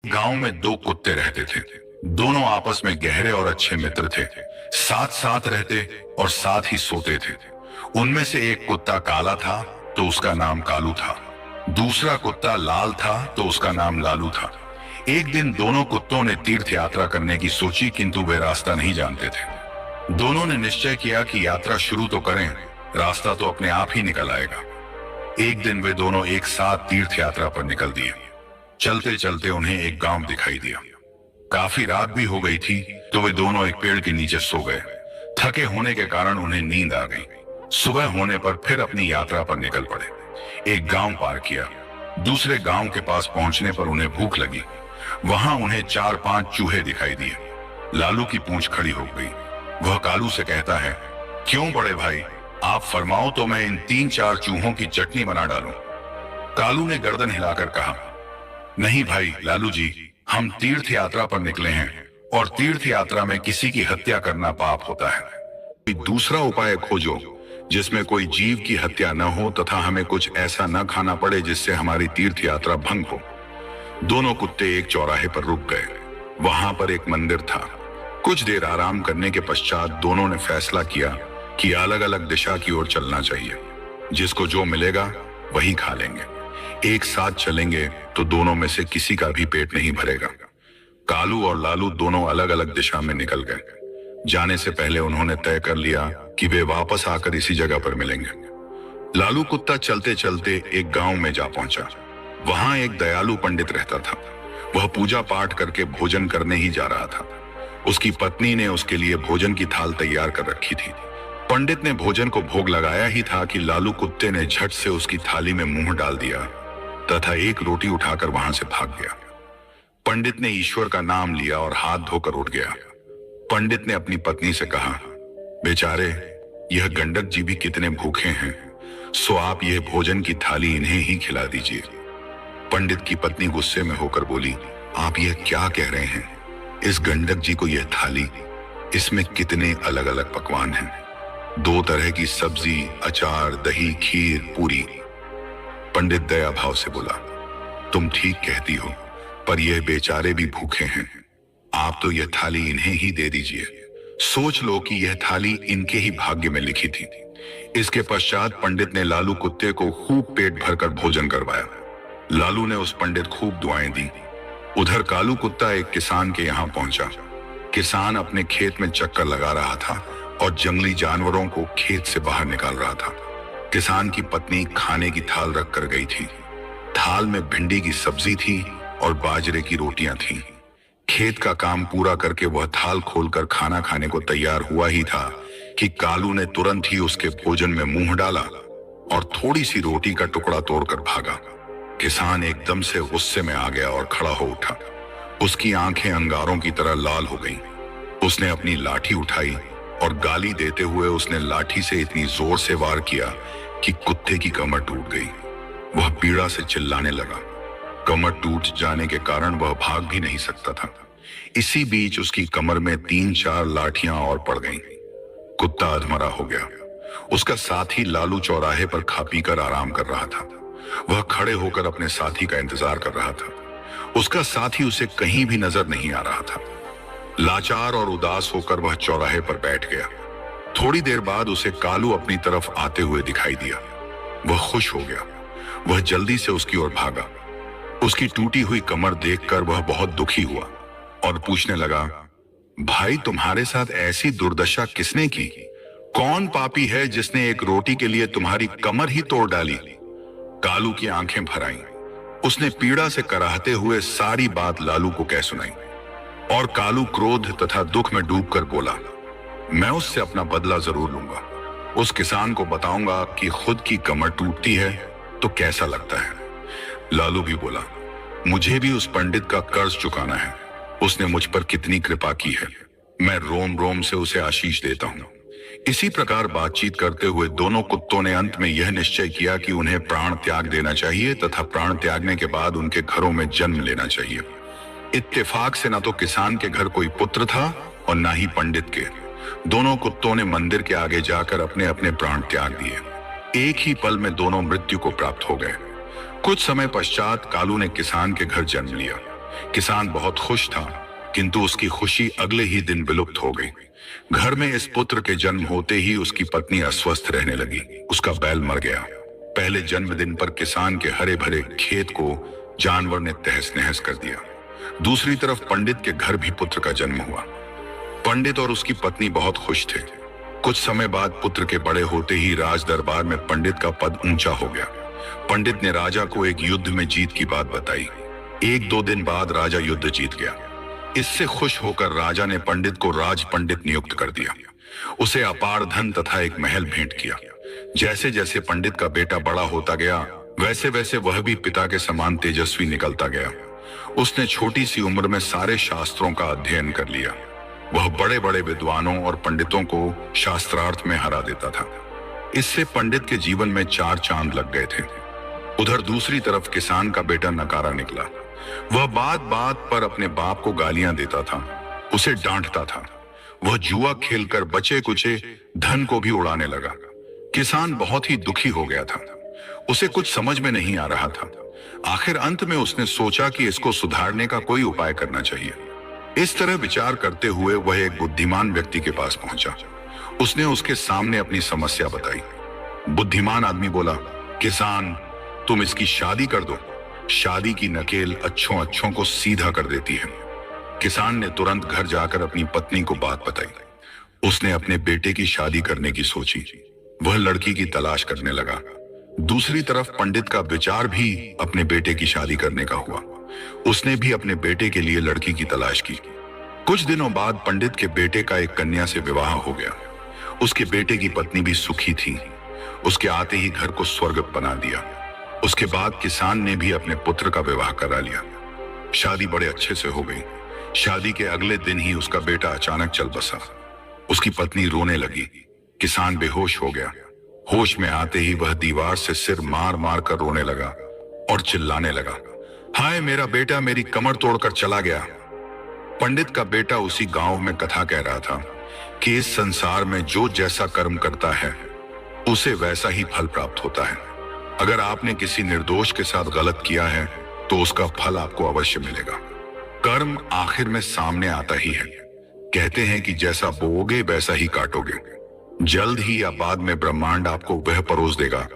गांव में दो कुत्ते रहते थे। दोनों आपस में गहरे और अच्छे मित्र थे। साथ साथ रहते और साथ ही सोते थे। उनमें से एक कुत्ता काला था तो उसका नाम कालू था। दूसरा कुत्ता लाल था तो उसका नाम लालू था। एक दिन दोनों कुत्तों ने तीर्थ यात्रा करने की सोची, किंतु वे रास्ता नहीं जानते थे। दोनों ने निश्चय किया कि यात्रा शुरू तो करें, रास्ता तो अपने आप ही निकल आएगा। एक दिन वे दोनों एक साथ तीर्थ यात्रा पर निकल दिए। चलते चलते उन्हें एक गांव दिखाई दिया। काफी रात भी हो गई थी तो वे दोनों एक पेड़ के नीचे सो गए। थके होने के कारण उन्हें नींद आ गई। सुबह होने पर फिर अपनी यात्रा पर निकल पड़े। एक गांव पार किया। दूसरे गांव के पास पहुंचने पर उन्हें भूख लगी। वहां उन्हें 4-5 चूहे दिखाई दिए। लालू की पूंछ खड़ी हो गई। वह कालू से कहता है, क्यों बड़े भाई, आप फरमाओ तो मैं इन 3-4 चूहों की चटनी बना डालूं। कालू ने गर्दन हिलाकर कहा, नहीं भाई लालू जी, हम तीर्थ यात्रा पर निकले हैं और तीर्थ यात्रा में किसी की हत्या करना पाप होता है। कोई दूसरा उपाय खोजो जिसमें कोई जीव की हत्या न हो तथा हमें कुछ ऐसा न खाना पड़े जिससे हमारी तीर्थ यात्रा भंग हो। दोनों कुत्ते एक चौराहे पर रुक गए। वहां पर एक मंदिर था। कुछ देर आराम करने के पश्चात दोनों ने फैसला किया कि अलग अलग दिशा की ओर चलना चाहिए। जिसको जो मिलेगा वही खा लेंगे। एक साथ चलेंगे तो दोनों में से किसी का भी पेट नहीं भरेगा। कालू और लालू दोनों अलग अलग दिशा में निकल गए। जाने से पहले उन्होंने तय कर लिया कि वे वापस आकर इसी जगह पर मिलेंगे। लालू कुत्ता चलते चलते एक गांव में जा पहुंचा। वहां एक दयालु पंडित रहता था। वह पूजा पाठ करके भोजन करने ही जा रहा था। उसकी पत्नी ने उसके लिए भोजन की थाल तैयार कर रखी थी। पंडित ने भोजन को भोग लगाया ही था कि लालू कुत्ते ने झट से उसकी थाली में मुंह डाल दिया तथा एक रोटी उठाकर वहां से भाग गया। पंडित ने ईश्वर का नाम लिया और हाथ धोकर उठ गया। पंडित ने अपनी पत्नी से कहा, बेचारे यह गंडक जी भी कितने भूखे हैं, सो आप यह भोजन की थाली इन्हें ही खिला दीजिए। पंडित की पत्नी गुस्से में होकर बोली, आप यह क्या कह रहे हैं? इस गंडक जी को यह थाली, इसमें कितने अलग अलग पकवान हैं। 2 तरह की सब्जी, अचार, दही, खीर, पूरी। पंडित दया भाव से बोला, तुम ठीक कहती हो, पर यह बेचारे भी भूखे हैं। आप तो यह थाली इन्हें ही दे दीजिए। सोच लो कि यह थाली इनके ही भाग्य में लिखी थी। इसके पश्चात पंडित ने लालू कुत्ते को खूब पेट भरकर भोजन करवाया। लालू ने उस पंडित खूब दुआएं दी। उधर कालू कुत्ता एक किसान के यहाँ पहुंचा। किसान अपने खेत में चक्कर लगा रहा था और जंगली जानवरों को खेत से बाहर निकाल रहा था। किसान की पत्नी खाने की थाल रख कर गई थी। थाल में भिंडी की सब्जी थी और बाजरे की रोटियां थीं। खेत का काम पूरा करके वह थाल खोलकर खाना खाने को तैयार हुआ ही था कि कालू ने तुरंत ही उसके भोजन में मुंह डाला और थोड़ी सी रोटी का टुकड़ा तोड़कर भागा। किसान एकदम से गुस्से में आ गया और खड़ा हो उठा। उसकी आंखें अंगारों की तरह लाल हो गईं। उसने अपनी लाठी उठाई और गाली देते हुए उसने लाठी से इतनी जोर से वार किया कि कुत्ते की कमर टूट गई। वह पीड़ा से चिल्लाने लगा। कमर टूट जाने के कारण वह भाग भी नहीं सकता था। इसी बीच उसकी कमर में 3-4 लाठियां और पड़ गईं। कुत्ता अधमरा हो गया। उसका साथी लालू चौराहे पर खा पी कर आराम कर रहा था। वह खड़े होकर अपने साथी का इंतजार कर रहा था। उसका साथी उसे कहीं भी नजर नहीं आ रहा था। लाचार और उदास होकर वह चौराहे पर बैठ गया। थोड़ी देर बाद उसे कालू अपनी तरफ आते हुए दिखाई दिया। वह खुश हो गया। वह जल्दी से उसकी ओर भागा। उसकी टूटी हुई कमर देखकर वह बहुत दुखी हुआ और पूछने लगा, भाई तुम्हारे साथ ऐसी दुर्दशा किसने की? कौन पापी है जिसने एक रोटी के लिए तुम्हारी कमर ही तोड़ डाली? कालू की आंखें भर आईं। उसने पीड़ा से कराहते हुए सारी बात लालू को कह सुनाई और कालू क्रोध तथा दुख में डूबकर बोला, मैं उससे अपना बदला जरूर लूंगा। उस किसान को बताऊंगा कि खुद की कमर टूटती है तो कैसा लगता है। लालू भी बोला, मुझे भी उस पंडित का कर्ज चुकाना है। उसने मुझ पर कितनी कृपा की है। मैं रोम रोम से उसे आशीष देता हूं। इसी प्रकार बातचीत करते हुए दोनों कुत्तों ने अंत में यह निश्चय किया कि उन्हें प्राण त्याग देना चाहिए तथा प्राण त्यागने के बाद उनके घरों में जन्म लेना चाहिए। इत्तेफाक से न तो किसान के घर कोई पुत्र था और न ही पंडित के। दोनों कुत्तों ने मंदिर के आगे जाकर अपने अपने प्राण त्याग दिए। एक ही पल में दोनों मृत्यु को प्राप्त हो गए। कुछ समय पश्चात कालू ने किसान के घर जन्म लिया। किसान बहुत खुश था, किंतु उसकी खुशी अगले ही दिन विलुप्त हो गई। घर में इस पुत्र के जन्म होते ही उसकी पत्नी अस्वस्थ रहने लगी। उसका बैल मर गया। पहले जन्मदिन पर किसान के हरे भरे खेत को जानवर ने तहस नहस कर दिया। दूसरी तरफ पंडित के घर भी पुत्र का जन्म हुआ। पंडित और उसकी पत्नी बहुत खुश थे। कुछ समय बाद पुत्र के बड़े होते ही राज दरबार में पंडित का पद ऊंचा हो गया। पंडित ने राजा को एक युद्ध में जीत की बात बताई। एक दो दिन बाद राजा युद्ध जीत गया। इससे खुश होकर राजा ने पंडित को राज पंडित नियुक्त कर दिया। उसे अपार धन तथा एक महल भेंट किया। जैसे जैसे पंडित का बेटा बड़ा होता गया, वैसे वैसे वह भी पिता के समान तेजस्वी निकलता गया। उसने छोटी सी उम्र में सारे शास्त्रों का अध्ययन कर लिया। वह बड़े बड़े विद्वानों और पंडितों को शास्त्रार्थ में हरा देता था। इससे पंडित के जीवन में चार चांद लग गए थे। उधर दूसरी तरफ किसान का बेटा नकारा निकला। वह बात बात पर अपने बाप को गालियां देता था, उसे डांटता था। वह जुआ खेलकर बचे कुचे धन को भी उड़ाने लगा। किसान बहुत ही दुखी हो गया था। उसे कुछ समझ में नहीं आ रहा था। आखिर अंत में उसने सोचा कि इसको सुधारने का कोई उपाय करना चाहिए। इस तरह विचार करते हुए वह एक बुद्धिमान व्यक्ति के पास पहुंचा। उसने उसके सामने अपनी समस्या बताई। बुद्धिमान आदमी बोला, किसान, तुम इसकी शादी कर दो। शादी की नकेल अच्छों अच्छों को सीधा कर देती है। किसान ने तुरंत घर जाकर अपनी पत्नी को बात बताई। उसने अपने बेटे की शादी करने की सोची। वह लड़की की तलाश करने लगा। दूसरी तरफ पंडित का विचार भी अपने बेटे की शादी करने का हुआ। उसने भी अपने बेटे के लिए लड़की की तलाश की। कुछ दिनों बाद पंडित के बेटे का एक कन्या से विवाह हो गया। उसके बेटे की पत्नी भी सुखी थी। उसके आते ही घर को स्वर्ग बना दिया। उसके बाद किसान ने भी अपने पुत्र का विवाह करा लिया। शादी बड़े अच्छे से हो गई। शादी के अगले दिन ही उसका बेटा अचानक चल बसा। उसकी पत्नी रोने लगी। किसान बेहोश हो गया। होश में आते ही वह दीवार से सिर मार मार कर रोने लगा और चिल्लाने लगा, हाय मेरा बेटा मेरी कमर तोड़कर चला गया। पंडित का बेटा उसी गांव में कथा कह रहा था कि इस संसार में जो जैसा कर्म करता है उसे वैसा ही फल प्राप्त होता है। अगर आपने किसी निर्दोष के साथ गलत किया है तो उसका फल आपको अवश्य मिलेगा। कर्म आखिर में सामने आता ही है। कहते हैं कि जैसा बोओगे वैसा ही काटोगे। जल्द ही या बाद में ब्रह्मांड आपको वह परोस देगा